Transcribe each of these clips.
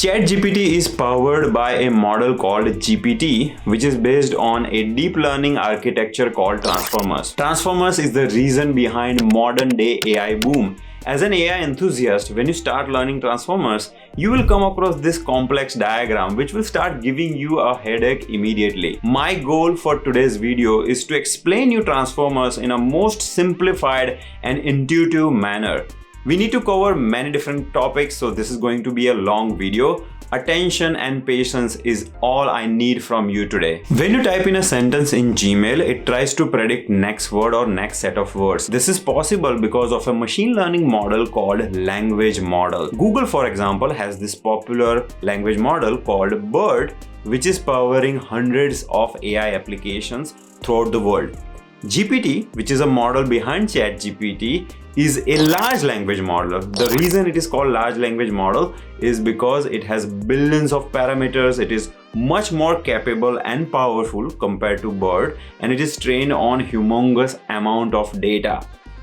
ChatGPT is powered by a model called GPT, which is based on a deep learning architecture called transformers. Transformers is the reason behind modern day AI boom. As an AI enthusiast, when you start learning transformers, you will come across this complex diagram which will start giving you a headache immediately. My goal for today's video is to explain you transformers in a most simplified and intuitive manner. We need to cover many different topics, so this is going to be a long video. Attention and patience is all I need from you today. When you type in a sentence in Gmail, it tries to predict next word or next set of words. This is possible because of a machine learning model called language model. Google, for example, has this popular language model called BERT, which is powering hundreds of AI applications throughout the world. GPT, which is a model behind ChatGPT, is a large language model. The reason it is called large language model is because it has billions of parameters. It is much more capable and powerful compared to BERT, and it is trained on humongous amount of data.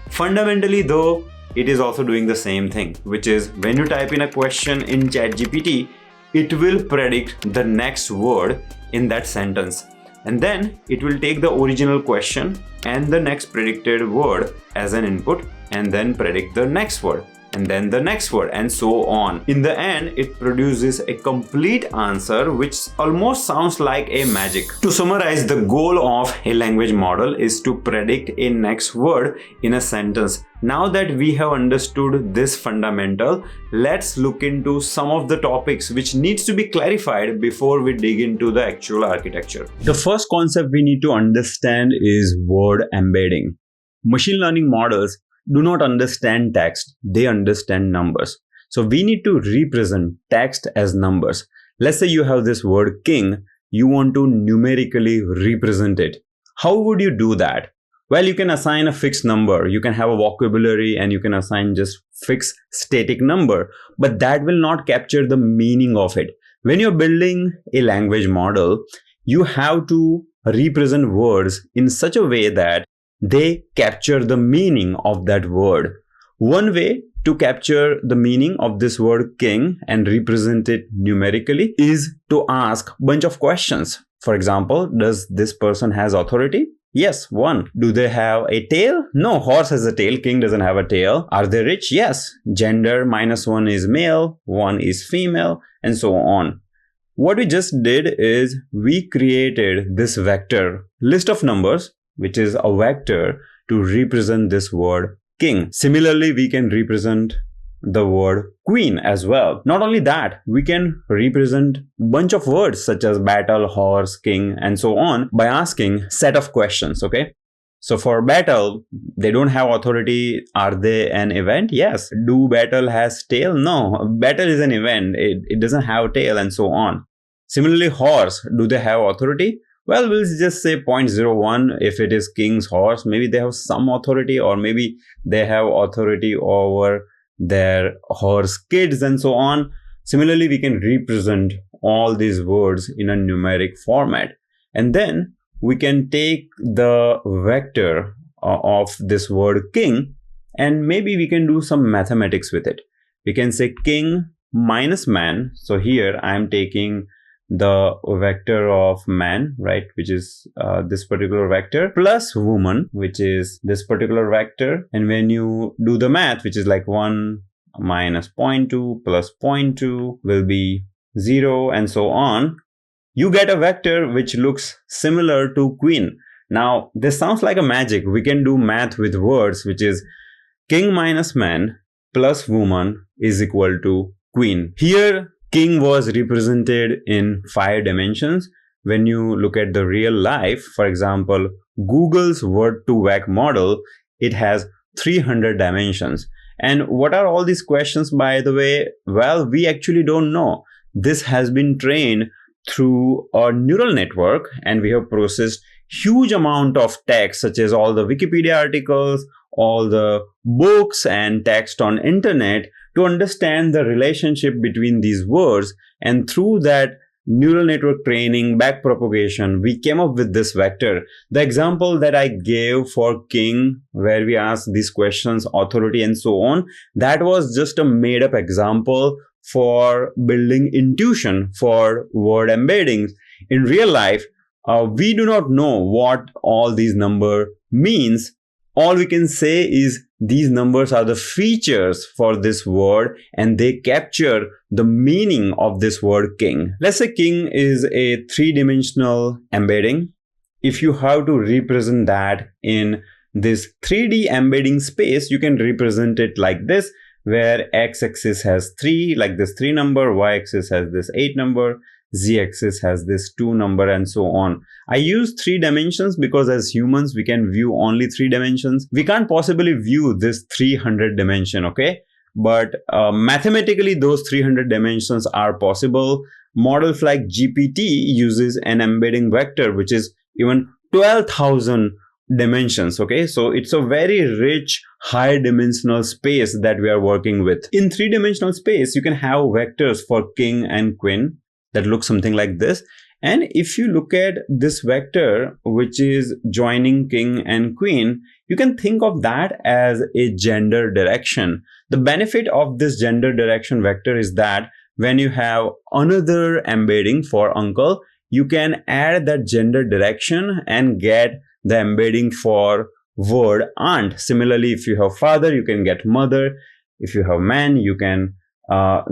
Fundamentally though, it is also doing the same thing, which is when you type in a question in ChatGPT, it will predict the next word in that sentence. And then it will take the original question and the next predicted word as an input and then predict the next word and then the next word and so on. In the end, it produces a complete answer which almost sounds like a magic. To summarize, the goal of a language model is to predict a next word in a sentence. Now that we have understood this fundamental, let's look into some of the topics which needs to be clarified before we dig into the actual architecture. The first concept we need to understand is word embedding. Machine learning models do not understand text, they understand numbers. So we need to represent text as numbers. Let's say you have this word king, you want to numerically represent it. How would you do that? Well, you can assign a fixed number, you can have a vocabulary, and you can assign just fixed static number, but that will not capture the meaning of it. When you're building a language model, you have to represent words in such a way that they capture the meaning of that word. One way to capture the meaning of this word king and represent it numerically is to ask a bunch of questions. For example, does this person has authority? Yes, 1. Do they have a tail? No, horse has a tail, king doesn't have a tail. Are they rich? Yes. Gender, -1 is male, 1 is female, and so on. What we just did is we created this vector list of numbers, which is a vector to represent this word king. Similarly, we can represent the word queen as well. Not only that, we can represent a bunch of words such as battle, horse, king, and so on by asking set of questions, okay? So for battle, they don't have authority. Are they an event? Yes. Do battle has tail? No. Battle is an event. It doesn't have tail and so on. Similarly, horse, do they have authority? Well, we'll just say 0.01 if it is king's horse. Maybe they have some authority, or maybe they have authority over their horse kids and so on. Similarly, we can represent all these words in a numeric format. And then we can take the vector of this word king and maybe we can do some mathematics with it. We can say king minus man. So here I am taking the vector of man, right, which is this particular vector, plus woman, which is this particular vector. And when you do the math, which is like 1 minus 0.2 plus 0.2 will be 0 and so on, you get a vector which looks similar to queen. Now, this sounds like a magic. We can do math with words, which is king minus man plus woman is equal to queen. Here, king was represented in 5 dimensions. When you look at the real life, for example, Google's word-to-vec model, it has 300 dimensions. And what are all these questions, by the way? Well, we actually don't know. This has been trained through a neural network, and we have processed huge amount of text, such as all the Wikipedia articles, all the books and text on internet, to understand the relationship between these words. And through that neural network training, backpropagation, we came up with this vector. The example that I gave for king, where we asked these questions, authority and so on, that was just a made up example for building intuition for word embeddings. In real life, we do not know what all these numbers means. All we can say is these numbers are the features for this word and they capture the meaning of this word king. Let's say king is a three-dimensional embedding. If you have to represent that in this 3D embedding space, you can represent it like this, where x-axis has 3, like this 3 number, y-axis has this 8 number, z-axis has this 2 number, and so on. I use 3 dimensions because as humans, we can view only 3 dimensions. We can't possibly view this 300 dimension, okay? But mathematically, those 300 dimensions are possible. Models like GPT uses an embedding vector, which is even 12,000 dimensions, okay? So it's a very rich, high dimensional space that we are working with. In 3-dimensional space, you can have vectors for king and queen that look something like this. And if you look at this vector, which is joining king and queen, you can think of that as a gender direction. The benefit of this gender direction vector is that when you have another embedding for uncle, you can add that gender direction and get the embedding for word aunt. Similarly, if you have father, you can get mother. If you have man, you can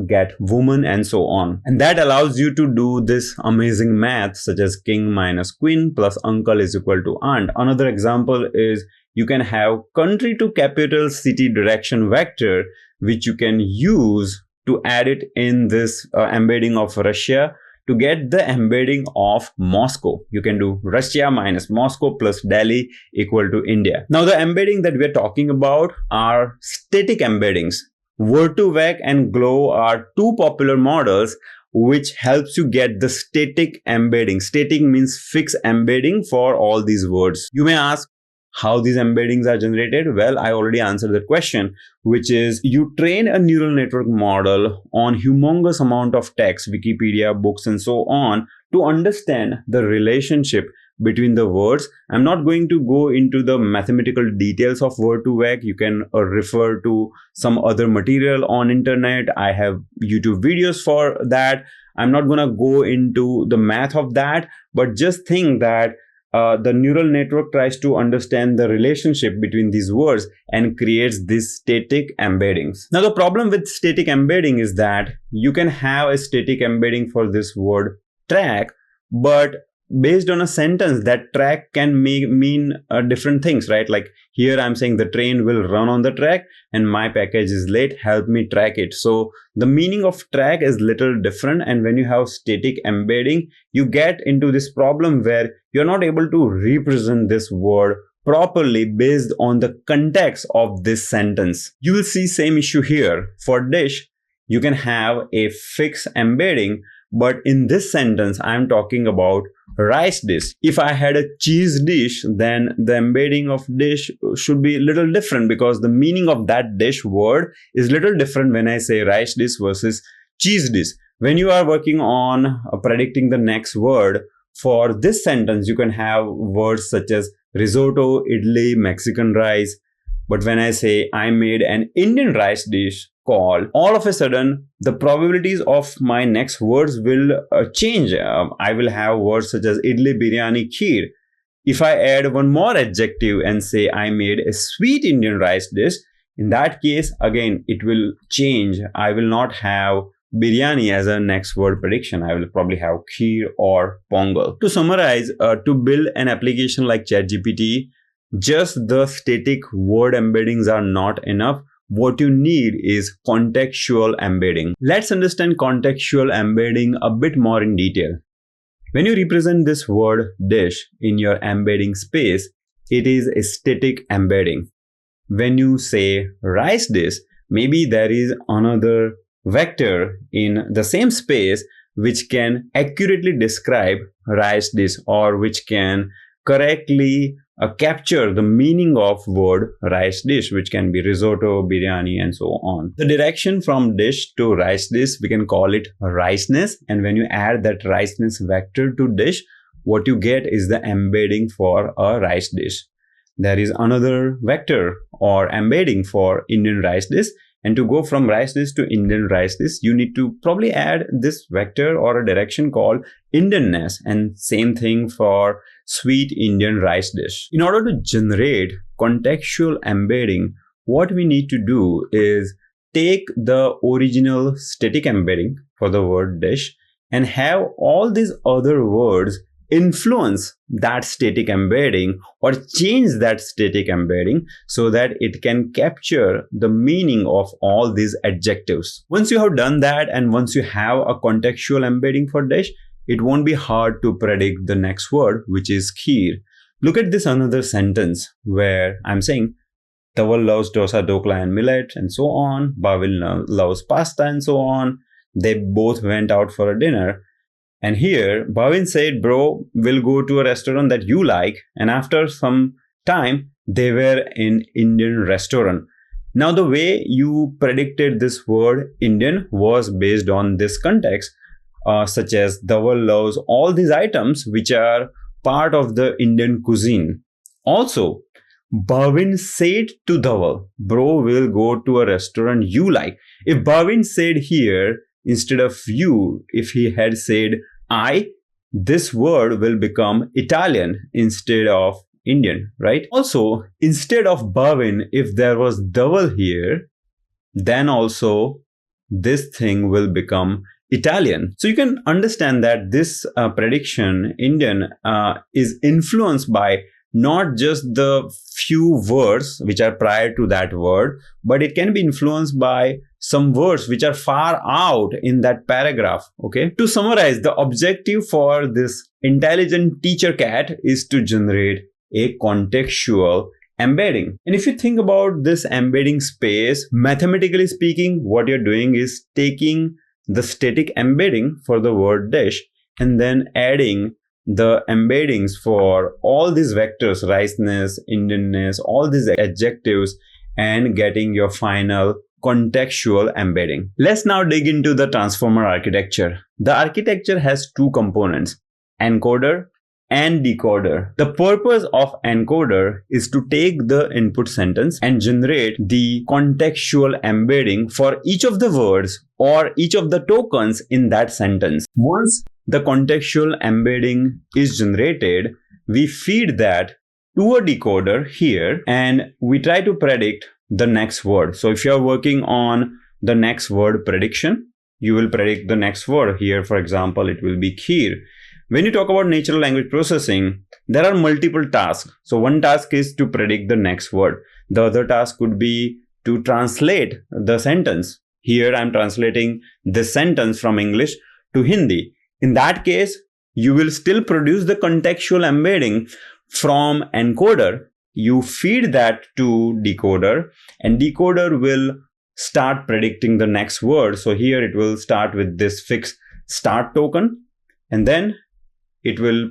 get woman, and so on. And that allows you to do this amazing math such as king minus queen plus uncle is equal to aunt. Another example is you can have country to capital city direction vector, which you can use to add it in this embedding of Russia to get the embedding of Moscow. You can do Russia minus Moscow plus Delhi equal to India. Now the embedding that we're talking about are static embeddings. Word2Vec and Glow are two popular models which helps you get the static embedding. Static means fixed embedding for all these words. You may ask how these embeddings are generated. Well, I already answered that question, which is you train a neural network model on humongous amount of text, Wikipedia, books, and so on to understand the relationship between the words. I'm not going to go into the mathematical details of Word2Vec. You can refer to some other material on internet. I have YouTube videos for that. I'm not going to go into the math of that, but just think that the neural network tries to understand the relationship between these words and creates these static embeddings. Now, the problem with static embedding is that you can have a static embedding for this word track, but based on a sentence, that track can mean different things, right? Like here I'm saying the train will run on the track and my package is late, help me track it. So the meaning of track is little different, and when you have static embedding, you get into this problem where you're not able to represent this word properly based on the context of this sentence. You will see same issue here. For dish, you can have a fixed embedding, but in this sentence, I'm talking about rice dish. If I had a cheese dish, then the embedding of dish should be a little different because the meaning of that dish word is little different when I say rice dish versus cheese dish. When you are working on predicting the next word, for this sentence, you can have words such as risotto, idli, Mexican rice. But when I say I made an Indian rice dish called, all of a sudden, the probabilities of my next words will change. I will have words such as idli, biryani, kheer. If I add one more adjective and say I made a sweet Indian rice dish, in that case, again, it will change. I will not have biryani as a next word prediction. I will probably have kheer or pongal. To summarize, to build an application like ChatGPT, just the static word embeddings are not enough. What you need is contextual embedding. Let's understand contextual embedding a bit more in detail. When you represent this word dish in your embedding space, it is a static embedding. When you say rice dish, maybe there is another vector in the same space which can accurately describe rice dish or which can correctly capture the meaning of word rice dish, which can be risotto, biryani, and so on. The direction from dish to rice dish, we can call it riceness. And when you add that riceness vector to dish, what you get is the embedding for a rice dish. There is another vector or embedding for Indian rice dish. And to go from rice dish to Indian rice dish, you need to probably add this vector or a direction called Indianness, and same thing for sweet Indian rice dish. In order to generate contextual embedding, what we need to do is take the original static embedding for the word dish and have all these other words influence that static embedding or change that static embedding so that it can capture the meaning of all these adjectives. Once you have done that, and once you have a contextual embedding for dish, it won't be hard to predict the next word, which is kheer. Look at this another sentence where I'm saying Tawal loves dosa, dokla and millet and so on. Bhavin loves pasta and so on. They both went out for a dinner. And here, Bhavin said, bro, we'll go to a restaurant that you like. And after some time, they were in Indian restaurant. Now, the way you predicted this word Indian was based on this context, such as Dhaval loves all these items which are part of the Indian cuisine. Also, Bhavin said to Dhaval, bro, we'll go to a restaurant you like. If Bhavin said here, instead of you, if he had said I, this word will become Italian instead of Indian, right? Also, instead of Bhavin, if there was Dhaval here, then also this thing will become Italian. So you can understand that this prediction, Indian, is influenced by not just the few words which are prior to that word, but it can be influenced by some words which are far out in that paragraph. Okay. To summarize, the objective for this intelligent teacher cat is to generate a contextual embedding. And if you think about this embedding space, mathematically speaking, what you're doing is taking the static embedding for the word dish and then adding the embeddings for all these vectors, riceness, Indianness, all these adjectives, and getting your final contextual embedding. Let's now dig into the transformer architecture. The architecture has two components, encoder and decoder. The purpose of encoder is to take the input sentence and generate the contextual embedding for each of the words or each of the tokens in that sentence. Once the contextual embedding is generated, we feed that to a decoder here and we try to predict the next word. So if you're working on the next word prediction, you will predict the next word. Here, for example, it will be kheer. When you talk about natural language processing, there are multiple tasks. So one task is to predict the next word. The other task could be to translate the sentence. Here I'm translating this sentence from English to Hindi. In that case, you will still produce the contextual embedding from encoder. You feed that to decoder and decoder will start predicting the next word. So here it will start with this fixed start token and then it will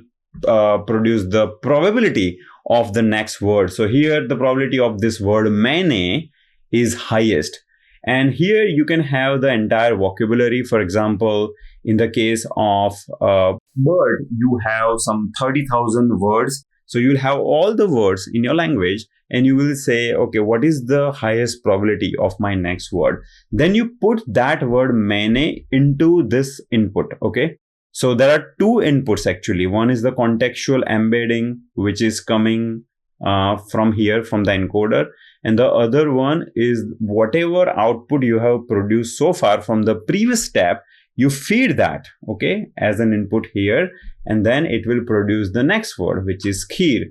produce the probability of the next word. So here the probability of this word maine is highest. And here you can have the entire vocabulary. For example, in the case of bird, you have some 30,000 words. So you'll have all the words in your language and you will say, okay, what is the highest probability of my next word? Then you put that word maine into this input. Okay. So there are two inputs actually. One is the contextual embedding, which is coming from here, from the encoder. And the other one is whatever output you have produced so far from the previous step, you feed that, okay, as an input here, and then it will produce the next word, which is kheer.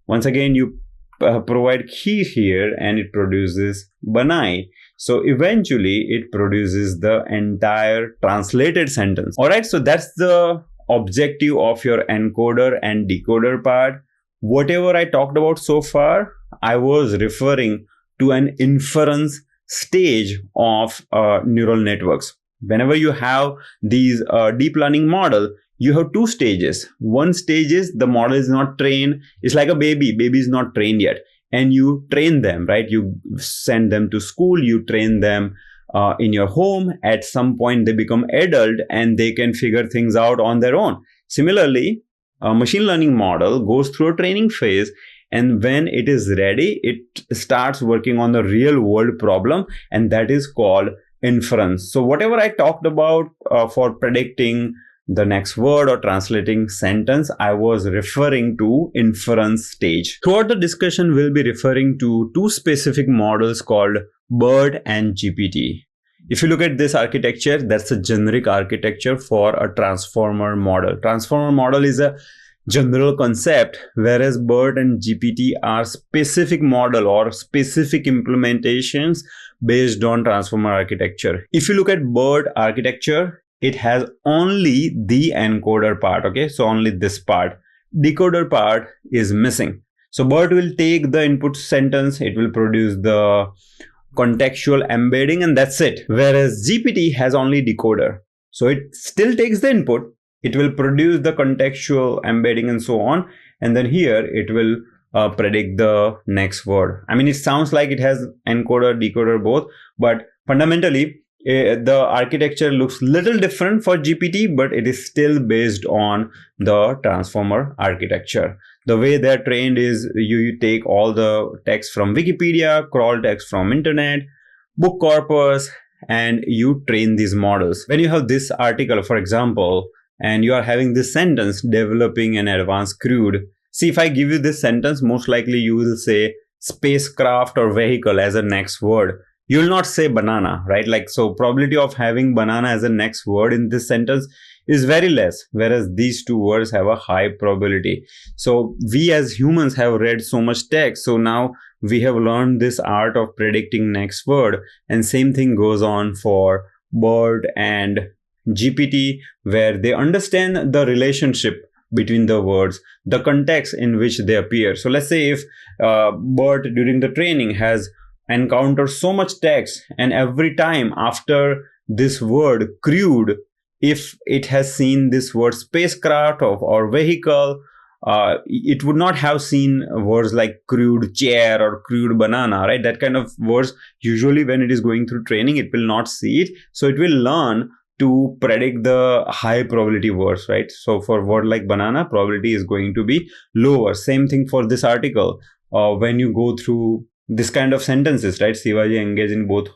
Once again, you provide kheer here and it produces banai. So eventually it produces the entire translated sentence. All right, so that's the objective of your encoder and decoder part. Whatever I talked about so far, I was referring to an inference stage of neural networks. Whenever you have these deep learning model, you have two stages. One stage is the model is not trained. It's like a baby. Baby is not trained yet. And you train them, right? You send them to school. You train them in your home. At some point, they become adult and they can figure things out on their own. Similarly, a machine learning model goes through a training phase and when it is ready, it starts working on the real world problem, and that is called inference. So whatever I talked about for predicting the next word or translating sentence, I was referring to inference stage. Throughout the discussion, we'll be referring to two specific models called BERT and GPT. If you look at this architecture, that's a generic architecture for a transformer model. Transformer model is a general concept, whereas BERT and GPT are specific model or specific implementations based on transformer architecture. If you look at BERT architecture, it has only the encoder part, okay? So only this part. Decoder part is missing. So BERT will take the input sentence, it will produce the contextual embedding, and that's it. Whereas GPT has only decoder. So it still takes the input, it will produce the contextual embedding and so on, and then here it will predict the next word. I mean, it sounds like it has encoder, decoder both, but fundamentally the architecture looks little different for GPT, but it is still based on the transformer architecture. The way they're trained is you take all the text from Wikipedia, crawl text from internet, book corpus, and you train these models. When you have this article, for example, and you are having this sentence, developing an advanced crude. See, if I give you this sentence, most likely you will say spacecraft or vehicle as a next word. You will not say banana, right? Like, so probability of having banana as a next word in this sentence is very less, whereas these two words have a high probability. So we as humans have read so much text, so now we have learned this art of predicting next word, and same thing goes on for BERT and GPT, where they understand the relationship between the words, the context in which they appear. So let's say if BERT during the training has encountered so much text, and every time after this word crude, if it has seen this word spacecraft or vehicle, it would not have seen words like crude chair or crude banana, right? That kind of words, usually when it is going through training, it will not see it. So it will learn to predict the high probability words, right? So for word like banana, probability is going to be lower. Same thing for this article. When you go through this kind of sentences, right? Shivaji engaged in both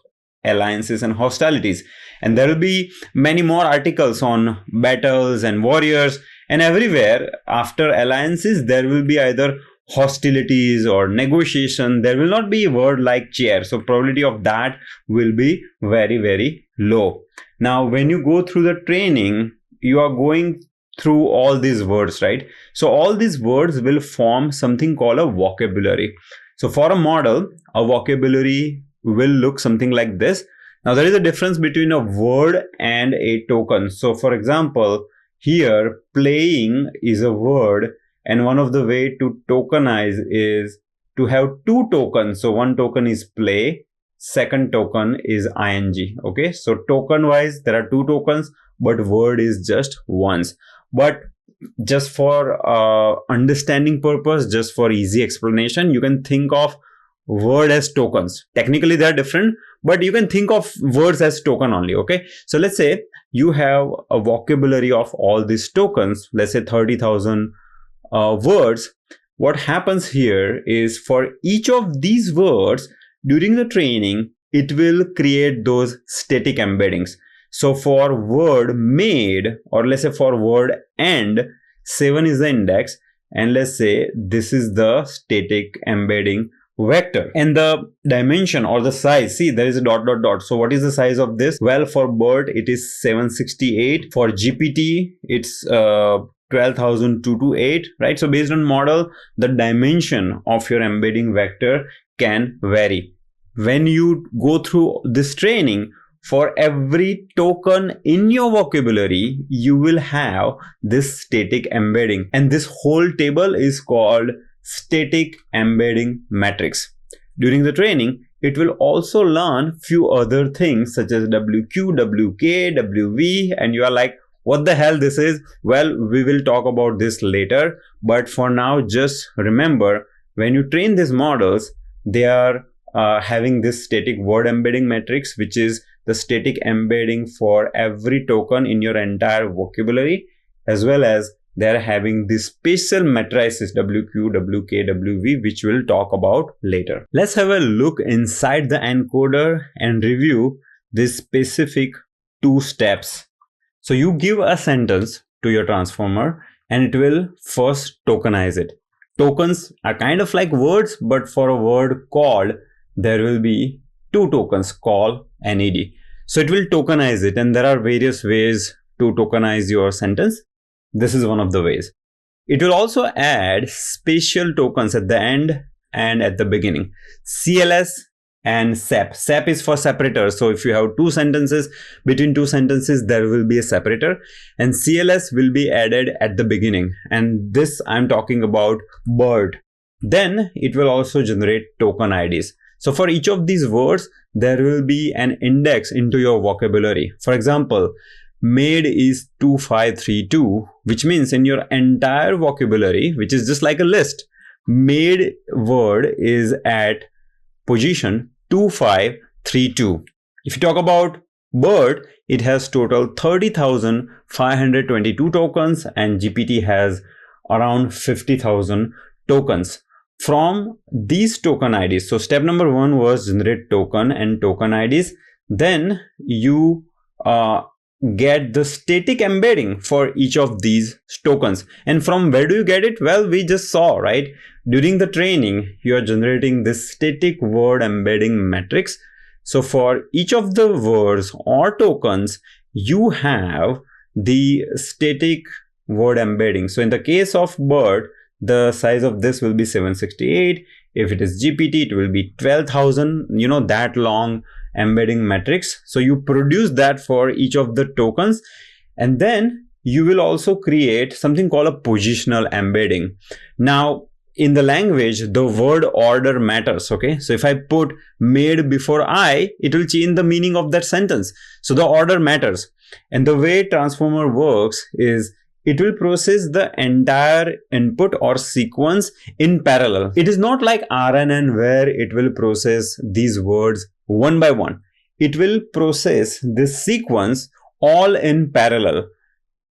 alliances and hostilities. And there will be many more articles on battles and warriors. And everywhere after alliances, there will be either hostilities or negotiation. There will not be a word like chair. So probability of that will be very, very low. Now, when you go through the training, you are going through all these words, right? So all these words will form something called a vocabulary. So for a model, a vocabulary will look something like this. Now there is a difference between a word and a token. So for example, here playing is a word, and one of the way to tokenize is to have two tokens. So one token is play, second token is ing. Okay, so token wise there are two tokens, but word is just once. But just for understanding purpose, just for easy explanation, you can think of word as tokens. Technically they are different, but you can think of words as token only. Okay, so let's say you have a vocabulary of all these tokens, let's say 30,000 words. What happens here is for each of these words during the training, it will create those static embeddings. So for word made, or let's say for word end, 7 is the index, and let's say this is the static embedding vector, and the dimension or the size, see there is a dot dot dot. So what is the size of this? Well, for BERT it is 768, for GPT it's 12,228, right? So based on model, the dimension of your embedding vector can vary. When you go through this training, for every token in your vocabulary, you will have this static embedding, and this whole table is called static embedding matrix. During the training, it will also learn few other things such as WQ, WK, WV, and you are like, what the hell this is? Well, we will talk about this later, but for now, just remember, when you train these models, they are having this static word embedding matrix, which is the static embedding for every token in your entire vocabulary, as well as they are having this special matrices WQ, WK, WV, which we'll talk about later. Let's have a look inside the encoder and review this specific 2 steps. So you give a sentence to your transformer and it will first tokenize it. Tokens are kind of like words, but for a word called, there will be 2 tokens, call and ed. So it will tokenize it, and there are various ways to tokenize your sentence. This is one of the ways. It will also add special tokens at the end and at the beginning. CLS and SEP. SEP is for separator. So if you have 2 sentences, between 2 sentences, there will be a separator, and CLS will be added at the beginning. And this I'm talking about bird. Then it will also generate token IDs. So for each of these words, there will be an index into your vocabulary. For example, made is 2532, which means in your entire vocabulary, which is just like a list, made word is at position 2532. If you talk about bird, it has total 30,522 tokens, and GPT has around 50,000 tokens. From these token IDs, so step number 1 was generate token and token IDs. Then you get the static embedding for each of these tokens. And from where do you get it? Well, we just saw, right? During the training, you are generating this static word embedding matrix. So for each of the words or tokens, you have the static word embedding. So in the case of bird, the size of this will be 768. If it is GPT, it will be 12,000, that long embedding matrix. So you produce that for each of the tokens, and then you will also create something called a positional embedding. Now, in the language, the word order matters, okay? So if I put made before I, it will change the meaning of that sentence. So the order matters. And the way transformer works is it will process the entire input or sequence in parallel. It is not like RNN where it will process these words one by one. It will process this sequence all in parallel.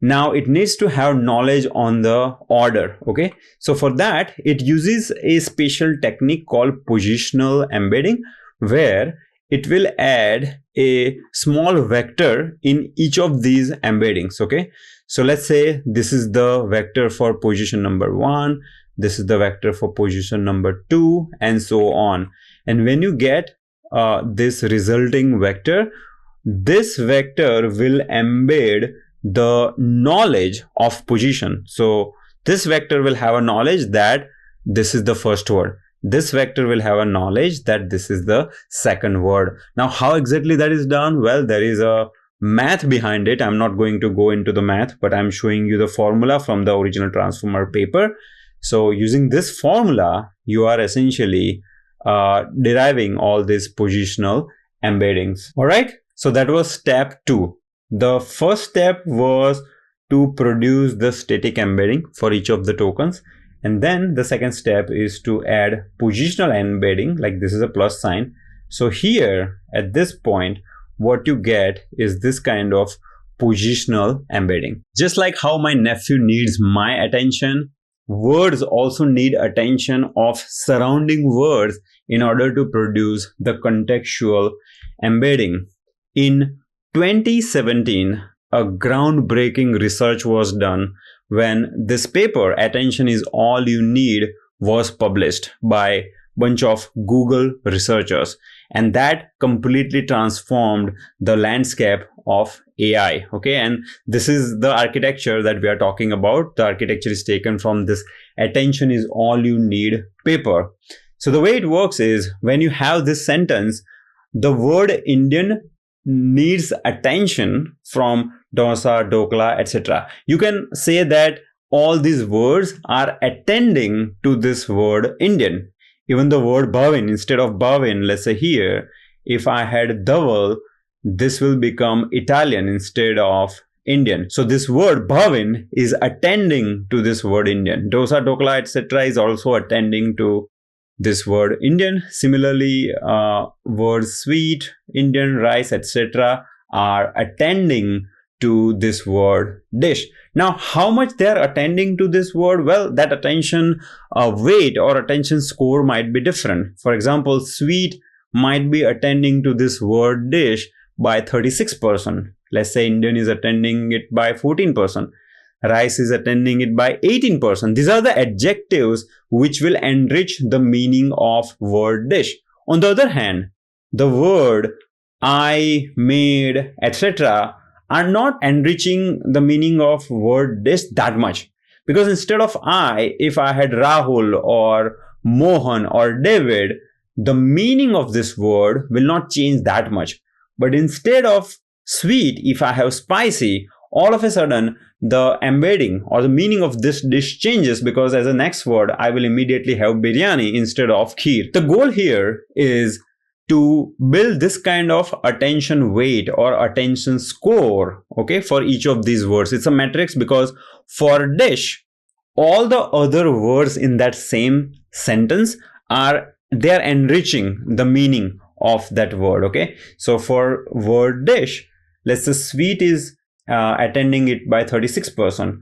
Now it needs to have knowledge on the order, okay? So for that, it uses a special technique called positional embedding, where it will add a small vector in each of these embeddings, okay? So let's say this is the vector for position number 1, this is the vector for position number 2, and so on. And when you get this resulting vector, this vector will embed the knowledge of position. So this vector will have a knowledge that this is the first word. This vector will have a knowledge that this is the second word. Now, how exactly that is done? Well, there is a math behind it. I'm not going to go into the math, but I'm showing you the formula from the original transformer paper. So using this formula, you are essentially deriving all these positional embeddings. All right. So that was step 2. The first step was to produce the static embedding for each of the tokens. And then the second step is to add positional embedding, like this is a plus sign. So here at this point, what you get is this kind of positional embedding. Just like how my nephew needs my attention, words also need attention of surrounding words in order to produce the contextual embedding. In 2017, a groundbreaking research was done when this paper, Attention is All You Need, was published by a bunch of Google researchers. And that completely transformed the landscape of AI. Okay, and this is the architecture that we are talking about. The architecture is taken from this Attention is All You Need paper. So the way it works is when you have this sentence, the word Indian needs attention from dosa, dokla, etc. You can say that all these words are attending to this word Indian. Even the word bhavin, instead of bhavin, let's say here, if I had dhaval, this will become Italian instead of Indian. So this word bhavin is attending to this word Indian. Dosa, dokla, etc. is also attending to this word Indian. Similarly, words sweet, Indian, rice, etc. are attending to this word dish. Now, how much they are attending to this word? Well, that attention weight or attention score might be different. For example, sweet might be attending to this word dish by 36%. Let's say Indian is attending it by 14%. Rice is attending it by 18%. These are the adjectives which will enrich the meaning of word dish. On the other hand, the word I, made, etc. are not enriching the meaning of word dish that much. Because instead of I, if I had Rahul or Mohan or David, the meaning of this word will not change that much. But instead of sweet, if I have spicy, all of a sudden the embedding or the meaning of this dish changes, because as a next word I will immediately have biryani instead of kheer. The goal here is to build this kind of attention weight or attention score, okay, for each of these words. It's a matrix because for dish, all the other words in that same sentence are enriching the meaning of that word, okay. So for word dish, let's say sweet is attending it by 36%.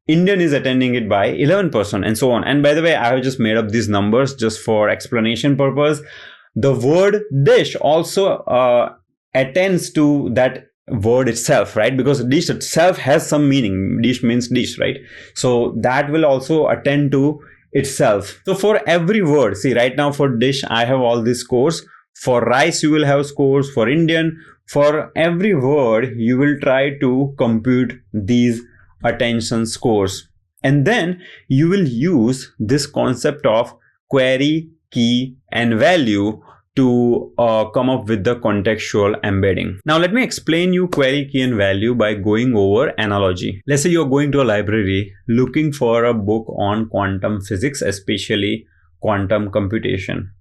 Indian is attending it by 11%, and so on. And by the way, I have just made up these numbers just for explanation purpose. The word dish also attends to that word itself, right? Because dish itself has some meaning. Dish means dish, right? So that will also attend to itself. So for every word, see right now for dish, I have all these scores. For rice, you will have scores. For Indian, for every word, you will try to compute these attention scores. And then you will use this concept of query, key, and value to come up with the contextual embedding. Now let me explain you query, key, and value by going over analogy. Let's say you're going to a library looking for a book on quantum physics, especially quantum computation.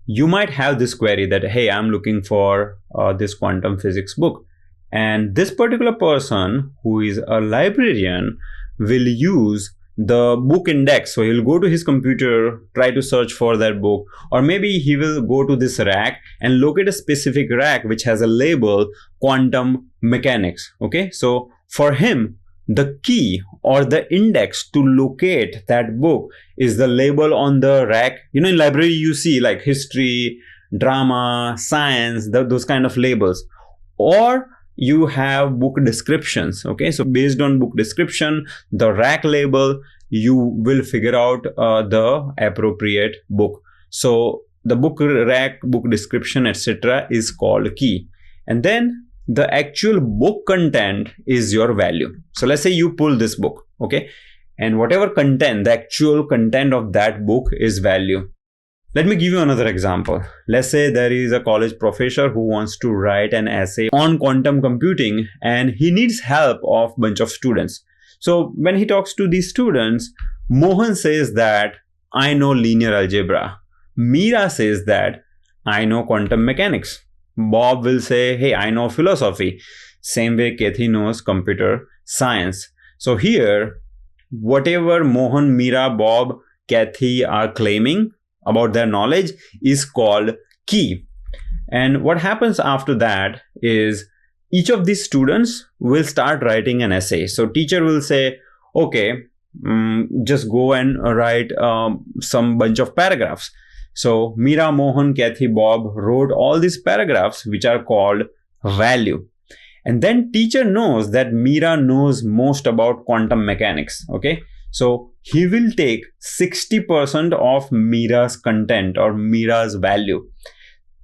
You might have this query that, hey, I'm looking for this quantum physics book. And this particular person who is a librarian will use the book index. So he'll go to his computer, try to search for that book, or maybe he will go to this rack and locate a specific rack which has a label quantum mechanics. Okay, so for him, the key or the index to locate that book is the label on the rack. You know, in library you see like history, drama, science, those kind of labels. Or you have book descriptions. Okay, so based on book description, the rack label, you will figure out the appropriate book. So the book rack, book description, etc. is called key. And then the actual book content is your value. So let's say you pull this book, okay, and whatever content, the actual content of that book is value. Let me give you another example. Let's say there is a college professor who wants to write an essay on quantum computing and he needs help of a bunch of students. So when he talks to these students, Mohan says that I know linear algebra. Meera says that I know quantum mechanics. Bob will say, hey, I know philosophy. Same way Kathy knows computer science. So here, whatever Mohan, Meera, Bob, Kathy are claiming about their knowledge is called key. And what happens after that is each of these students will start writing an essay. So teacher will say, okay, just go and write some bunch of paragraphs. So Meera, Mohan, Kathy, Bob wrote all these paragraphs which are called value. And then teacher knows that Meera knows most about quantum mechanics. Okay, so he will take 60% of Meera's content or Meera's value.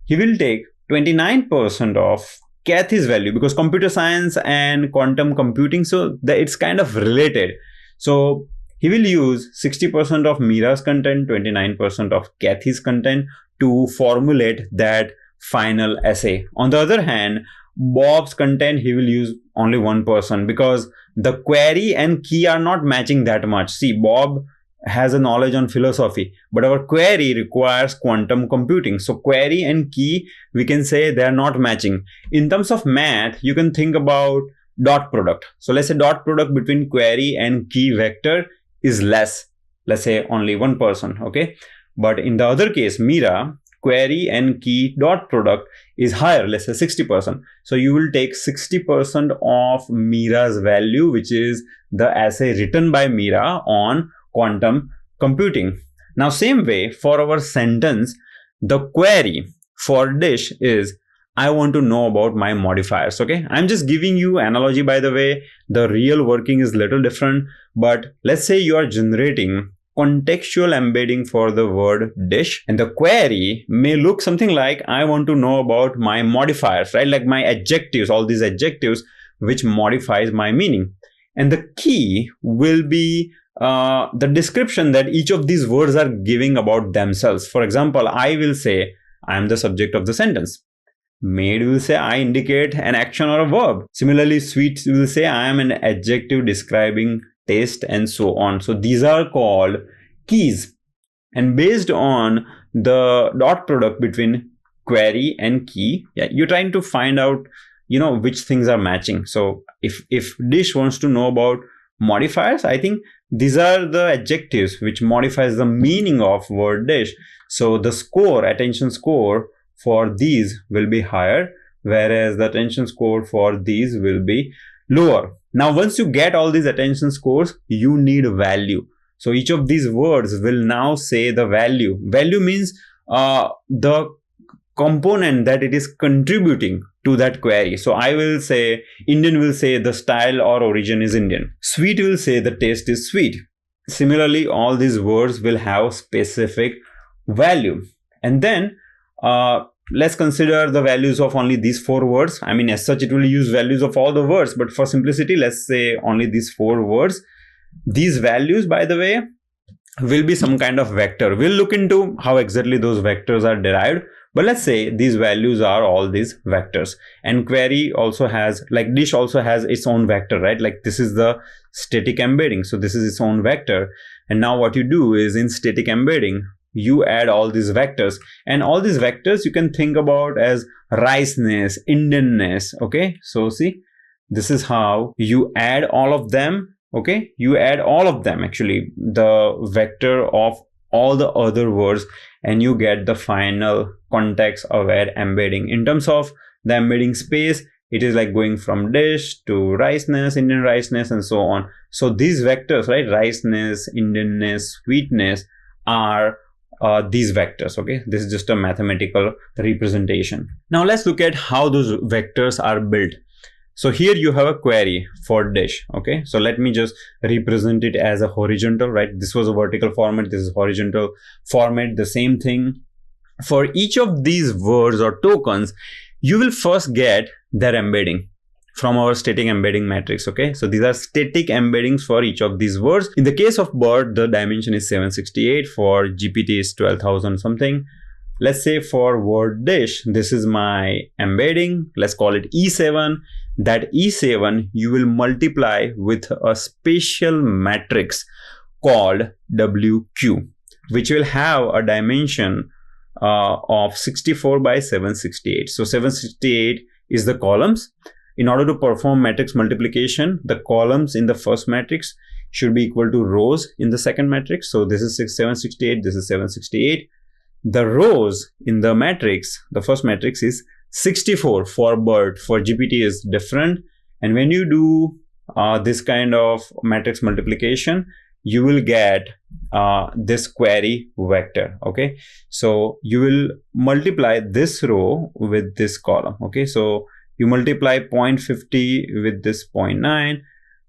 He will take 29% of Kathy's value, because computer science and quantum computing, so it's kind of related. So he will use 60% of Meera's content, 29% of Kathy's content to formulate that final essay. On the other hand, Bob's content, he will use only 1% because the query and key are not matching that much. See, Bob has a knowledge on philosophy, but our query requires quantum computing. So query and key, we can say they are not matching. In terms of math, you can think about dot product. So let's say dot product between query and key vector is less. Let's say only 1%. Okay. But in the other case, Meera, query and key dot product is higher, let's say 60%. So you will take 60% of Mira's value, which is the assay written by Mira on quantum computing. Now, same way for our sentence, the query for dish is, I want to know about my modifiers. Okay, I'm just giving you analogy, by the way. The real working is little different, but let's say you are generating contextual embedding for the word dish, and the query may look something like, I want to know about my modifiers, right? Like my adjectives, all these adjectives which modifies my meaning. And the key will be the description that each of these words are giving about themselves. For example, I will say I am the subject of the sentence. Made will say I indicate an action or a verb. Similarly, sweet will say I am an adjective describing taste, and so on. So these are called keys. And based on the dot product between query and key, you're trying to find out, which things are matching. So if dish wants to know about modifiers, I think these are the adjectives which modifies the meaning of word dish. So the score, attention score for these will be higher, whereas the attention score for these will be lower. Now, once you get all these attention scores, you need value. So each of these words will now say the value. Value means the component that it is contributing to that query. So I will say, Indian will say the style or origin is Indian. Sweet will say the taste is sweet. Similarly, all these words will have specific value. And then let's consider the values of only these 4 words. I mean, as such, it will use values of all the words, but for simplicity, let's say only these 4 words. These values, by the way, will be some kind of vector. We'll look into how exactly those vectors are derived, but let's say these values are all these vectors. And query also has, like dish also has its own vector, right? Like this is the static embedding. So this is its own vector. And now what you do is, in static embedding, you add all these vectors, and all these vectors you can think about as riceness, Indianness. Okay, so see, this is how you add all of them. Okay, you add all of them, actually the vector of all the other words, and you get the final context aware embedding. In terms of the embedding space, it is like going from dish to riceness, Indian riceness, and so on. So these vectors, right, riceness, Indianness, sweetness, are these vectors. Okay, this is just a mathematical representation. Now let's look at how those vectors are built. So here you have a query for dish. Okay, so let me just represent it as a horizontal, right? This was a vertical format, this is horizontal format. The same thing for each of these words or tokens. You will first get their embedding from our static embedding matrix. Okay, so these are static embeddings for each of these words. In the case of bird, the dimension is 768. For GPT is 12,000 something. Let's say for word dish, this is my embedding. Let's call it E7. That E7 you will multiply with a spatial matrix called WQ, which will have a dimension of 64 by 768. So 768 is the columns. In order to perform matrix multiplication, the columns in the first matrix should be equal to rows in the second matrix. So this is 768, this is 768. The rows in the matrix, the first matrix, is 64 for bird. For GPT is different. And when you do this kind of matrix multiplication, you will get this query vector. Okay, so you will multiply this row with this column. Okay, so you multiply 0.50 with this 0.9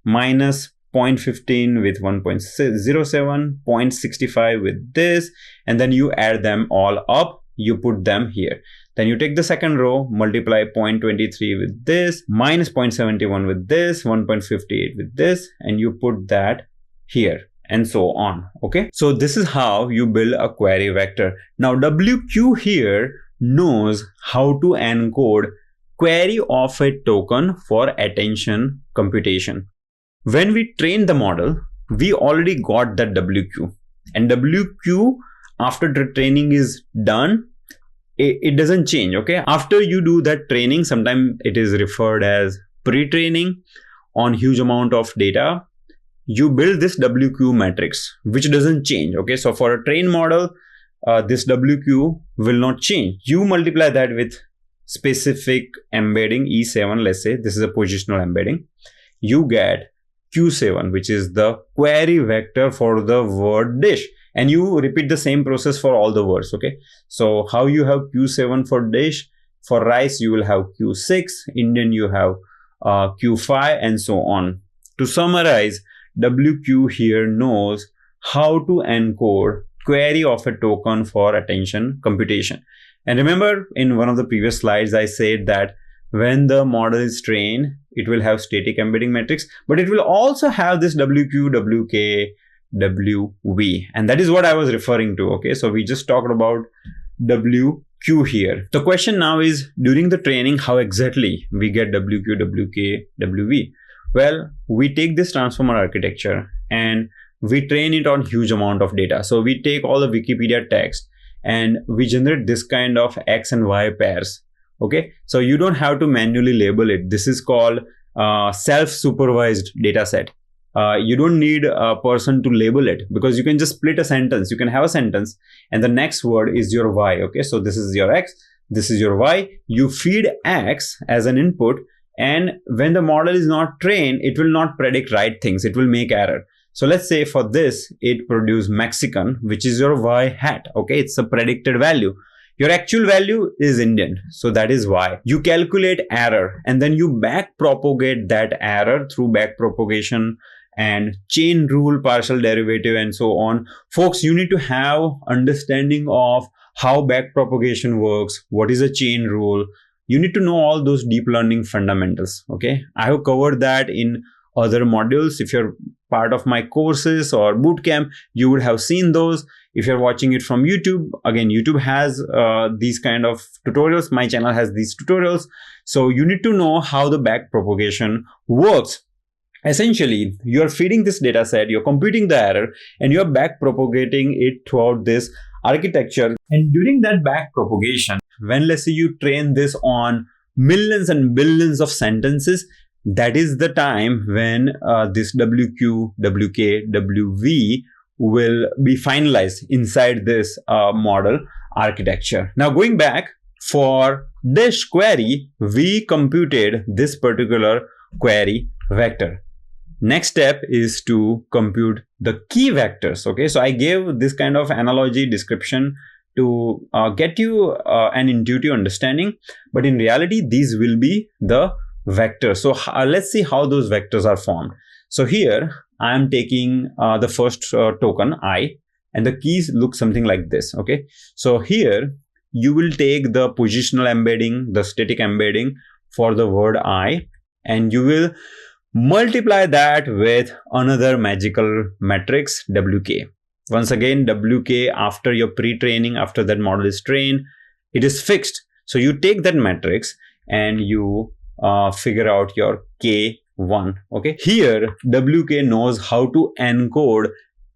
minus 0.15 with 1.07, 0.65 with this, and then you add them all up, you put them here. Then you take the second row, multiply 0.23 with this, minus 0.71 with this, 1.58 with this, and you put that here, and so on. Okay, so this is how you build a query vector. Now WQ here knows how to encode query of a token for attention computation. When we train the model, we already got that WQ, and WQ after the training is done, it doesn't change. Okay, after you do that training, sometimes it is referred as pre-training on huge amount of data, you build this WQ matrix which doesn't change. Okay, so for a trained model, this WQ will not change. You multiply that with specific embedding E7, let's say this is a positional embedding, you get Q7, which is the query vector for the word dish. And you repeat the same process for all the words, okay? So how you have Q7 for dish, for rice you will have Q6, Indian you have Q5, and so on. To summarize, WQ here knows how to encode query of a token for attention computation. And remember, in one of the previous slides, I said that when the model is trained, it will have static embedding matrix, but it will also have this WQ, WK, WV. And that is what I was referring to. Okay, so we just talked about WQ here. The question now is, during the training, how exactly we get WQ, WK, WV? Well, we take this transformer architecture and we train it on huge amount of data. So we take all the Wikipedia text and we generate this kind of X and Y pairs. Okay, so you don't have to manually label it. This is called self-supervised data set. You don't need a person to label it, because you can just split a sentence. You can have a sentence and the next word is your Y. Okay, so this is your X, this is your Y. You feed X as an input, and when the model is not trained, it will not predict right things. It will make error. So let's say for this, it produce Mexican, which is your Y hat. Okay, it's a predicted value. Your actual value is Indian, so that is Y. You calculate error and then you back propagate that error through back propagation and chain rule, partial derivative, and so on. Folks, you need to have understanding of how back propagation works, what is a chain rule. You need to know all those deep learning fundamentals. Okay, I have covered that in other modules. If you're part of my courses or bootcamp, you would have seen those. If you're watching it from YouTube, again, YouTube has these kind of tutorials. My channel has these tutorials. So you need to know how the back propagation works. Essentially, you're feeding this data set, you're computing the error, and you're back propagating it throughout this architecture. And during that back propagation, when let's say you train this on millions and billions of sentences, that is the time when this WQ, WK, WV will be finalized inside this model architecture. Now going back, for dish query, we computed this particular query vector. Next step is to compute the key vectors. Okay, so I gave this kind of analogy description to get you an intuitive understanding, but in reality, these will be the vectors. So let's see how those vectors are formed. So here I am taking the first token I, and the keys look something like this. Okay, so here you will take the positional embedding, the static embedding for the word I, and you will multiply that with another magical matrix, WK. Once again, WK, after your pre-training, after that model is trained, it is fixed. So you take that matrix and you figure out your K1. Okay, here WK knows how to encode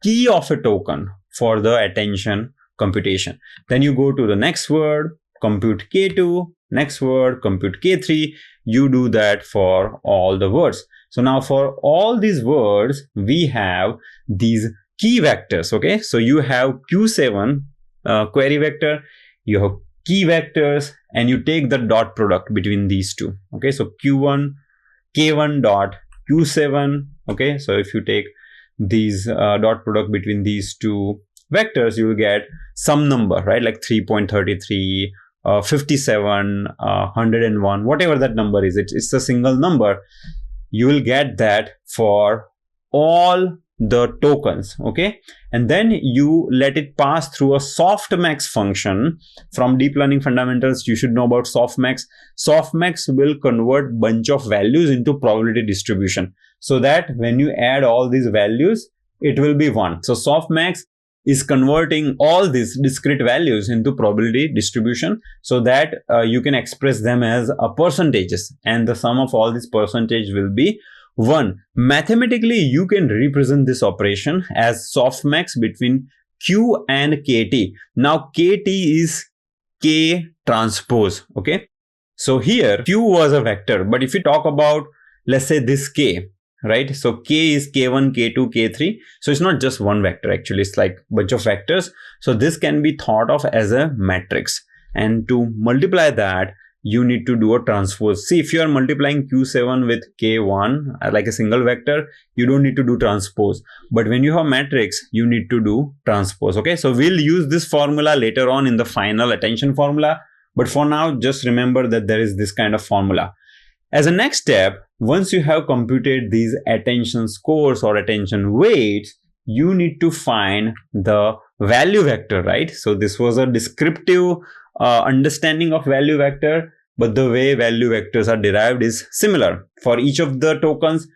key of a token for the attention computation. Then you go to the next word, compute K2, next word, compute K3. You do that for all the words. So now for all these words, we have these key vectors. Okay, so you have Q7 query vector, you have key vectors, and you take the dot product between these two. Okay, so Q1, K1 dot Q7. Okay, so if you take these dot product between these two vectors, you will get some number, right? Like 3.33, 57, 101, whatever that number is. It's a single number. You will get that for all the tokens. Okay, and then you let it pass through a softmax function. From deep learning fundamentals, you should know about softmax. Softmax will convert bunch of values into probability distribution, so that when you add all these values, it will be 1. So softmax is converting all these discrete values into probability distribution, so that you can express them as percentages, and the sum of all these percentage will be 1. Mathematically, you can represent this operation as softmax between Q and KT. Now KT is K transpose. Okay, so here Q was a vector, but if you talk about, let's say, this K, right? So K is K1, K2, K3. So it's not just one vector, actually, it's like a bunch of vectors. So this can be thought of as a matrix. And to multiply that, you need to do a transpose. See, if you are multiplying Q7 with K1, like a single vector, you don't need to do transpose. But when you have matrix, you need to do transpose, okay? So we'll use this formula later on in the final attention formula. But for now, just remember that there is this kind of formula. As a next step, once you have computed these attention scores or attention weights, you need to find the value vector, right? So this was a descriptive understanding of value vector, but the way value vectors are derived is similar. For each of the tokens,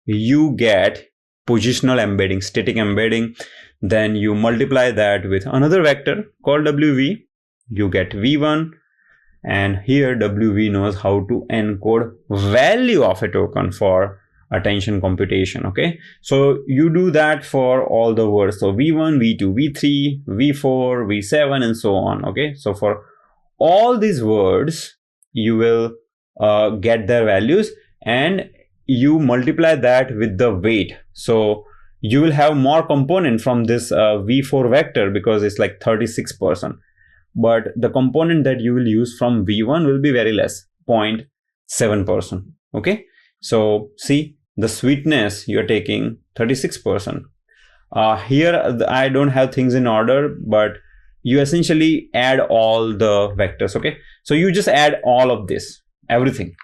you get positional embedding, static embedding. Then you multiply that with another vector called WV. You get V1. And here WV knows how to encode value of a token for attention computation, okay? So you do that for all the words. So V1, V2, V3, V4, V7, and so on, okay? So for all these words, you will get their values and you multiply that with the weight. So you will have more component from this V4 vector because it's like 36%. But the component that you will use from V1 will be very less, 0.7%. Okay, so see the sweetness, you're taking 36%. Here I don't have things in order, but you essentially add all the vectors. Okay, so you just add all of this, everything.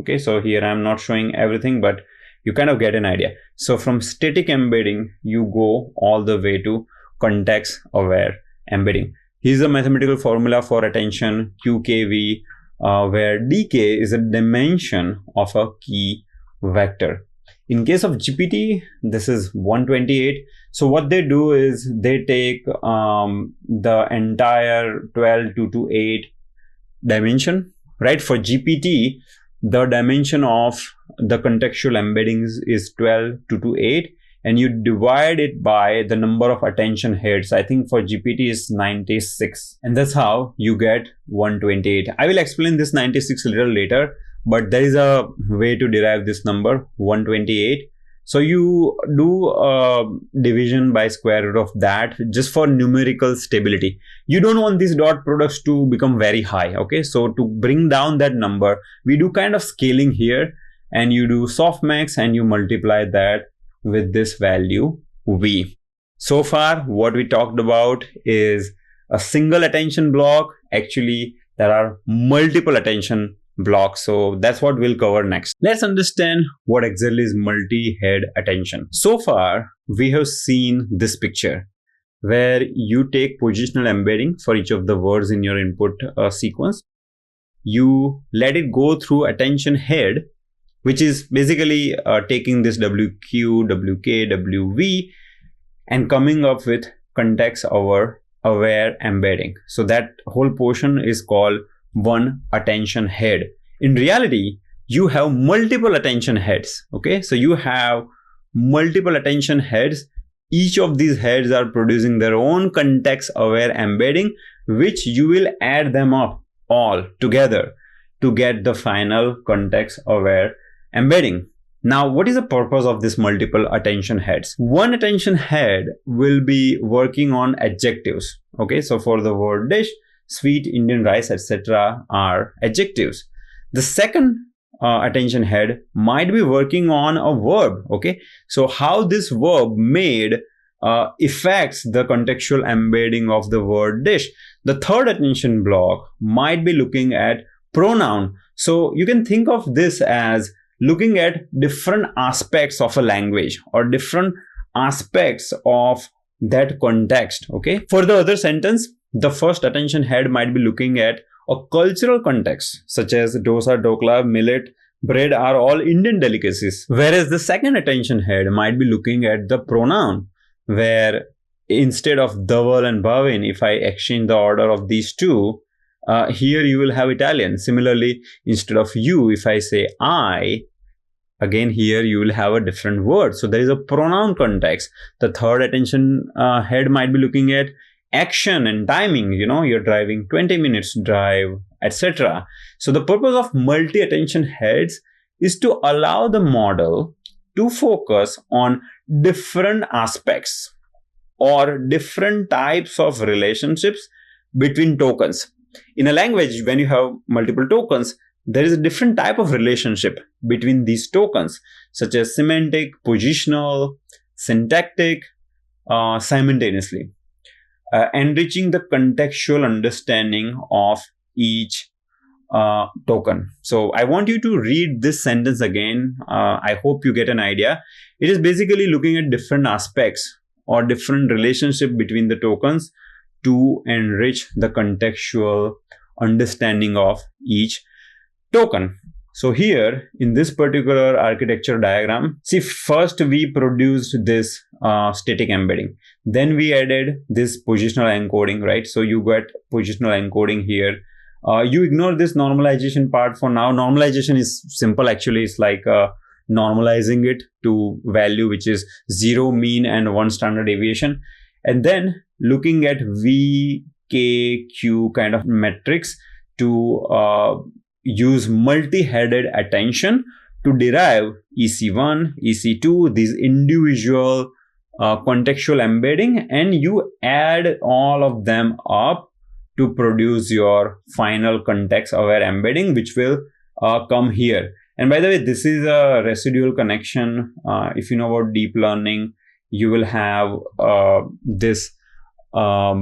Okay, so here I'm not showing everything, but you kind of get an idea. So from static embedding, you go all the way to context aware embedding. Here's a mathematical formula for attention, QKV, where DK is a dimension of a key vector. In case of GPT, this is 128. So what they do is they take the entire 12 to 8 dimension, right? For GPT, the dimension of the contextual embeddings is 12 to 8. And you divide it by the number of attention heads. I think for GPT is 96. And that's how you get 128. I will explain this 96 a little later, but there is a way to derive this number, 128. So you do division by square root of that just for numerical stability. You don't want these dot products to become very high, okay? So to bring down that number, we do kind of scaling here, and you do softmax and you multiply that with this value V. So far, what we talked about is a single attention block. Actually, there are multiple attention blocks. So that's what we'll cover next. Let's understand what exactly is multi-head attention. So far, we have seen this picture where you take positional embedding for each of the words in your input sequence. You let it go through attention head, which is basically taking this WQ, WK, WV and coming up with context aware embedding. So that whole portion is called one attention head. In reality, you have multiple attention heads. Okay, so you have multiple attention heads. Each of these heads are producing their own context aware embedding, which you will add them up all together to get the final context aware embedding. Now, what is the purpose of this multiple attention heads? One attention head will be working on adjectives. Okay, so for the word dish, sweet, Indian rice, etc. are adjectives. The second attention head might be working on a verb. Okay, so how this verb made affects the contextual embedding of the word dish. The third attention block might be looking at pronoun. So you can think of this as looking at different aspects of a language or different aspects of that context. Okay, for the other sentence, the first attention head might be looking at a cultural context, such as dosa, dokla, millet, bread are all Indian delicacies. Whereas the second attention head might be looking at the pronoun, where instead of dhaval and bhavin, if I exchange the order of these two, here you will have Italian. Similarly, instead of you, if I say I, again here you will have a different word. So there is a pronoun context. The third attention head might be looking at action and timing. You know, you're driving 20 minutes drive, etc. So the purpose of multi-attention heads is to allow the model to focus on different aspects or different types of relationships between tokens. In a language, when you have multiple tokens, there is a different type of relationship between these tokens, such as semantic, positional, syntactic, simultaneously, enriching the contextual understanding of each token. So I want you to read this sentence again. I hope you get an idea. It is basically looking at different aspects or different relationship between the tokens to enrich the contextual understanding of each token. So here in this particular architecture diagram, see, first we produced this static embedding. Then we added this positional encoding, right? So you get positional encoding here. You ignore this normalization part for now. Normalization is simple, actually. It's like normalizing it to value which is 0 mean and 1 standard deviation. And then looking at V, K, Q kind of metrics to use multi-headed attention to derive EC1, EC2, these individual contextual embedding, and you add all of them up to produce your final context-aware embedding, which will come here. And by the way, this is a residual connection. If you know about deep learning, you will have this a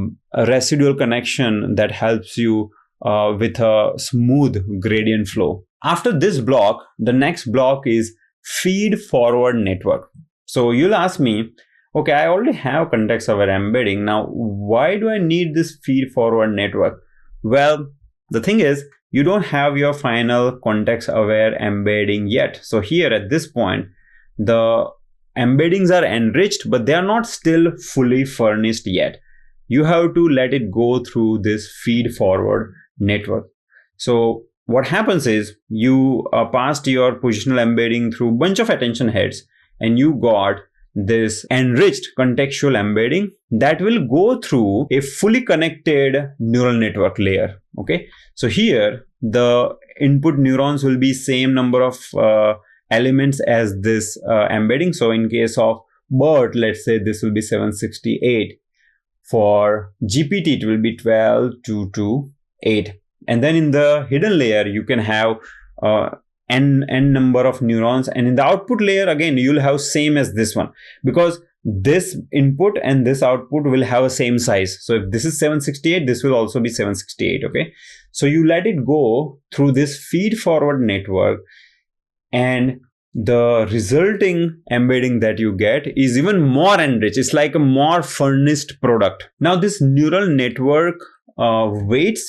residual connection that helps you with a smooth gradient flow. After this block, the next block is feed-forward network. So you'll ask me, okay, I already have context-aware embedding. Now, why do I need this feed-forward network? Well, the thing is, you don't have your final context-aware embedding yet. So here at this point, the embeddings are enriched, but they are not still fully furnished yet. You have to let it go through this feed-forward network. So what happens is you passed your positional embedding through a bunch of attention heads, and you got this enriched contextual embedding that will go through a fully connected neural network layer. Okay, so here the input neurons will be same number of elements as this embedding. So in case of BERT, let's say this will be 768. For GPT, it will be 12,228. And then in the hidden layer, you can have n number of neurons. And in the output layer, again, you'll have same as this one, because this input and this output will have a same size. So if this is 768, this will also be 768. Okay. So you let it go through this feed forward network, and the resulting embedding that you get is even more enriched. It's like a more furnished product. Now this neural network weights,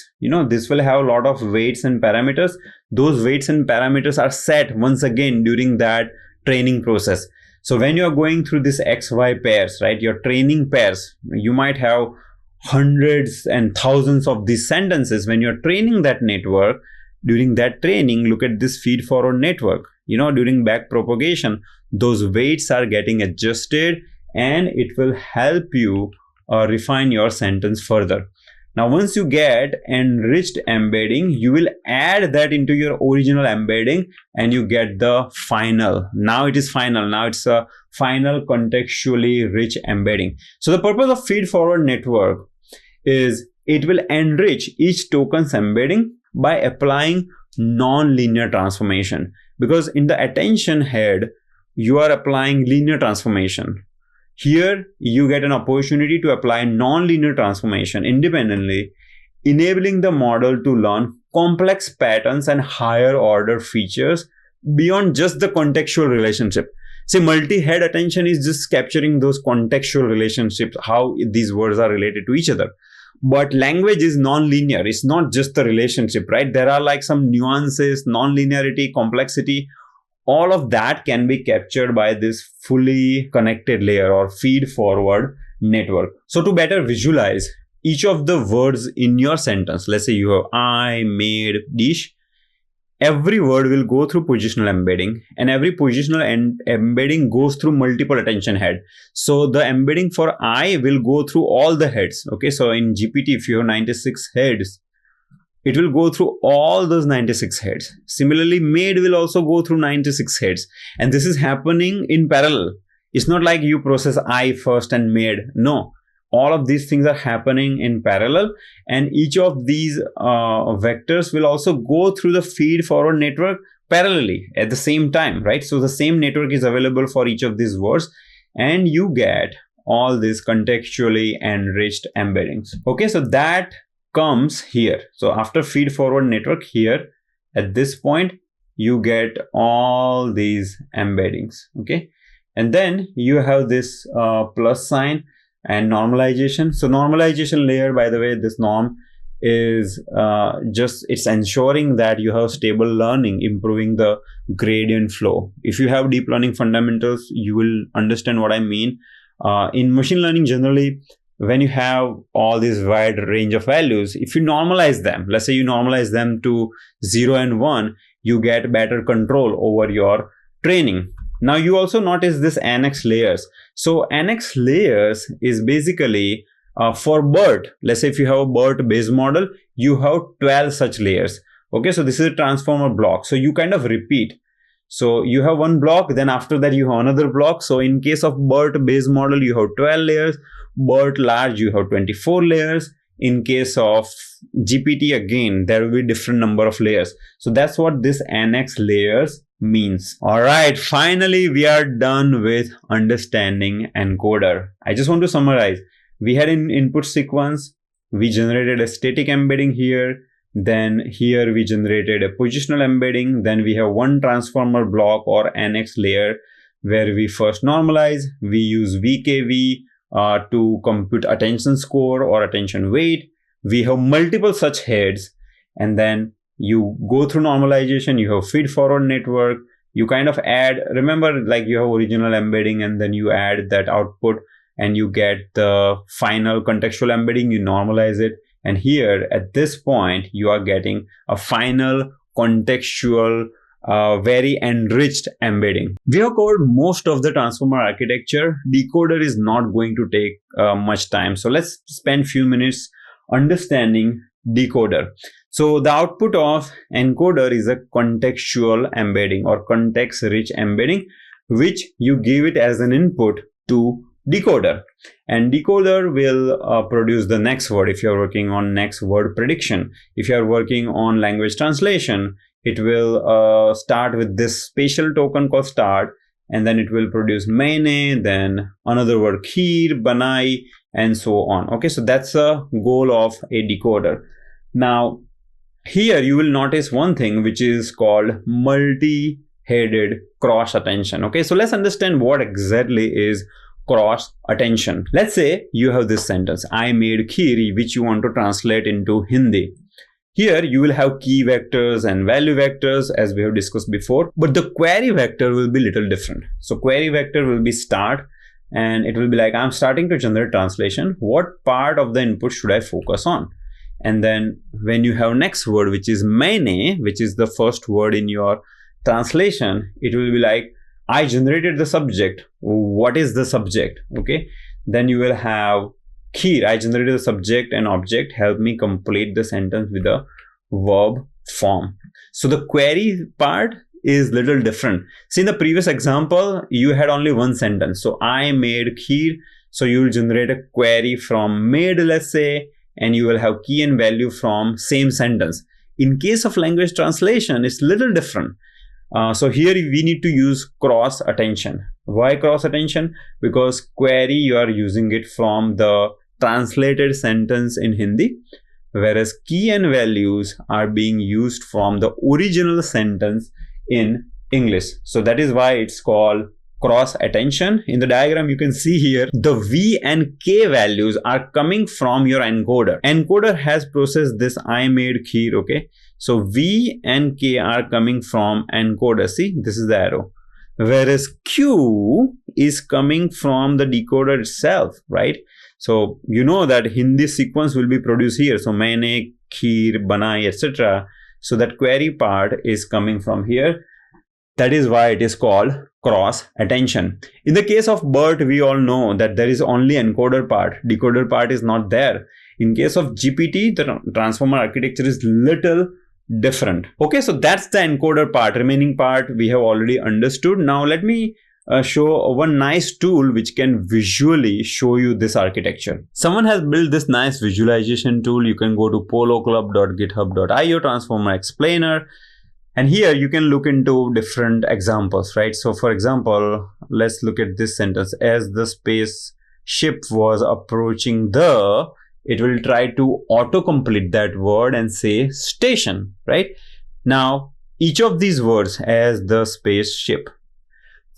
this will have a lot of weights and parameters. Those weights and parameters are set once again during that training process. So when you're going through this XY pairs, right, your training pairs, you might have hundreds and thousands of these sentences. When you're training that network, during that training, look at this feed forward network. During back propagation, those weights are getting adjusted, and it will help you refine your sentence further. Now, once you get enriched embedding, you will add that into your original embedding, and you get the final. Now it is final. Now it's a final contextually rich embedding. So the purpose of feed forward network is it will enrich each token's embedding by applying non-linear transformation. Because in the attention head, you are applying linear transformation. Here, you get an opportunity to apply non-linear transformation independently, enabling the model to learn complex patterns and higher order features beyond just the contextual relationship. See, multi-head attention is just capturing those contextual relationships, how these words are related to each other. But language is non-linear. It's not just the relationship, right? There are like some nuances, non-linearity, complexity. All of that can be captured by this fully connected layer or feed-forward network. So to better visualize each of the words in your sentence, let's say you have I made dish. Every word will go through positional embedding, and every positional embedding goes through multiple attention head. So the embedding for I will go through all the heads. Okay, so in GPT, if you have 96 heads, it will go through all those 96 heads. Similarly, made will also go through 96 heads. And this is happening in parallel. It's not like you process I first and made. No, all of these things are happening in parallel. And each of these vectors will also go through the feed forward network parallelly at the same time, right? So the same network is available for each of these words, and you get all these contextually enriched embeddings. Okay, so that comes here. So after feed forward network here, at this point, you get all these embeddings. Okay, and then you have this plus sign and normalization. So normalization layer, by the way, this norm is it's ensuring that you have stable learning, improving the gradient flow. If you have deep learning fundamentals, you will understand what I mean. In machine learning, generally, when you have all this wide range of values, if you normalize them, let's say you normalize them to 0 and 1, you get better control over your training. Now you also notice this annex layers. So annex layers is basically for BERT. Let's say if you have a BERT based model, you have 12 such layers. Okay, so this is a transformer block. So you kind of repeat. So you have one block, then after that you have another block. So in case of BERT based model, you have 12 layers. BERT large, you have 24 layers. In case of GPT, again, there will be different number of layers. So that's what this annex layers means. All right, finally, we are done with understanding encoder. I just want to summarize. We had an input sequence. We generated a static embedding here. Then here we generated a positional embedding. Then we have one transformer block or annex layer where we first normalize. We use VKV to compute attention score or attention weight. We have multiple such heads, and then you go through normalization. You have feed forward network. You kind of add, remember, like you have original embedding, and then you add that output and you get the final contextual embedding. You normalize it, and here at this point you are getting a final contextual very enriched embedding. We have covered most of the transformer architecture. Decoder is not going to take much time. So let's spend few minutes understanding decoder. So the output of encoder is a contextual embedding or context-rich embedding, which you give it as an input to decoder. And decoder will produce the next word if you're working on next word prediction. If you're working on language translation, it will start with this spatial token called start, and then it will produce maine, then another word kheer, banai, and so on. Okay, so that's a goal of a decoder. Now, here you will notice one thing which is called multi-headed cross attention. Okay, so let's understand what exactly is cross attention. Let's say you have this sentence, I made kheer, which you want to translate into Hindi. Here you will have key vectors and value vectors as we have discussed before, but the query vector will be little different. So query vector will be start, and it will be like, I'm starting to generate translation. What part of the input should I focus on? And then when you have next word, which is maine, which is the first word in your translation, it will be like, I generated the subject. What is the subject? Okay. Then you will have kheer, I generated the subject and object, help me complete the sentence with a verb form. So the query part is little different. See, in the previous example, you had only one sentence. So I made kheer. So you will generate a query from made, let's say, and you will have key and value from same sentence. In case of language translation, it's little different. So here we need to use cross attention. Why cross attention? Because query, you are using it from the translated sentence in Hindi, whereas key and values are being used from the original sentence in English. So that is why it's called cross attention. In the diagram, you can see here the V and K values are coming from your encoder. Encoder has processed this I made kheer, okay? So V and K are coming from encoder. See, this is the arrow. Whereas Q is coming from the decoder itself, right? So you know that Hindi sequence will be produced here. So maine, kheer, banai, etc. So that query part is coming from here. That is why it is called cross attention. In the case of BERT, we all know that there is only encoder part. Decoder part is not there. In case of GPT, the transformer architecture is little different. Okay, so that's the encoder part. Remaining part we have already understood. Now let me show one nice tool which can visually show you this architecture. Someone has built this nice visualization tool. You can go to poloclub.github.io transformer explainer, and here you can look into different examples, right? So for example, let's look at this sentence. As the spaceship was approaching it will try to autocomplete that word and say station, right? Now each of these words, as the spaceship,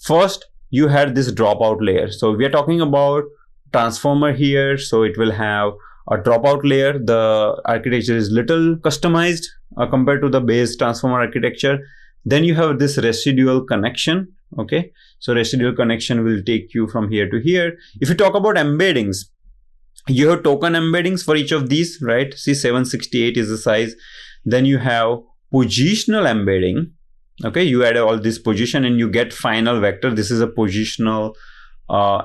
first you had this dropout layer. So we are talking about transformer here, so it will have a dropout layer. The architecture is little customized compared to the base transformer architecture. Then you have this residual connection. Okay, so residual connection will take you from here to here. If you talk about embeddings, you have token embeddings for each of these, right? See, 768 is the size. Then you have positional embedding. Okay, you add all this position and you get final vector. This is a positional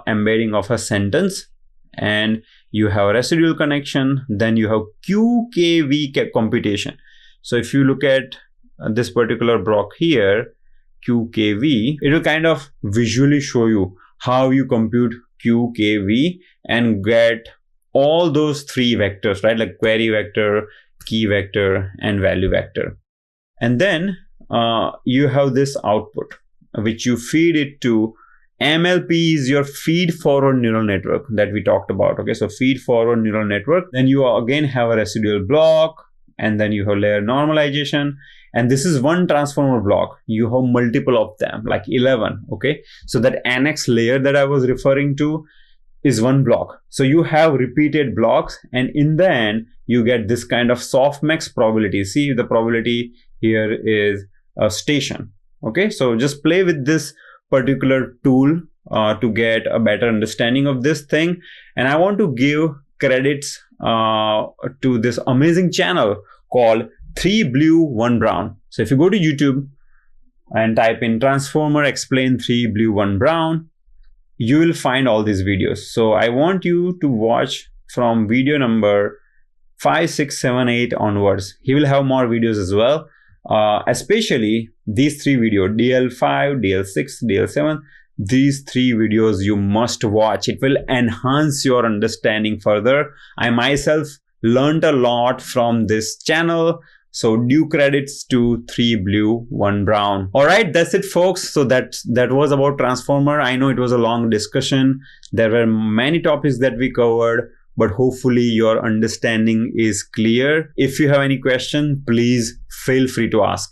embedding of a sentence. And you have a residual connection. Then you have QKV computation. So if you look at this particular block here, QKV, it will kind of visually show you how you compute QKV and get all those three vectors, right? Like query vector, key vector, and value vector. And then you have this output which you feed it to. MLP is your feed forward neural network that we talked about. Okay, so feed forward neural network. Then you again have a residual block, and then you have layer normalization. And this is one transformer block. You have multiple of them, like 11. Okay, so that annex layer that I was referring to is one block. So you have repeated blocks, and in the end you get this kind of softmax probability. See, the probability here is a station. Okay, so just play with this particular tool to get a better understanding of this thing. And I want to give credits to this amazing channel called 3 Blue 1 Brown. So if you go to YouTube and type in transformer explain 3 Blue 1 Brown, you will find all these videos. So I want you to watch from video number 5, 6, 7, 8 onwards. He will have more videos as well. Especially these 3 videos, DL5, DL6, DL7, these 3 videos you must watch. It will enhance your understanding further. I myself learned a lot from this channel. So due credits to 3 Blue 1 Brown. All right, that's it folks. So that was about transformer. I know it was a long discussion. There were many topics that we covered, but hopefully your understanding is clear. If you have any question, please feel free to ask.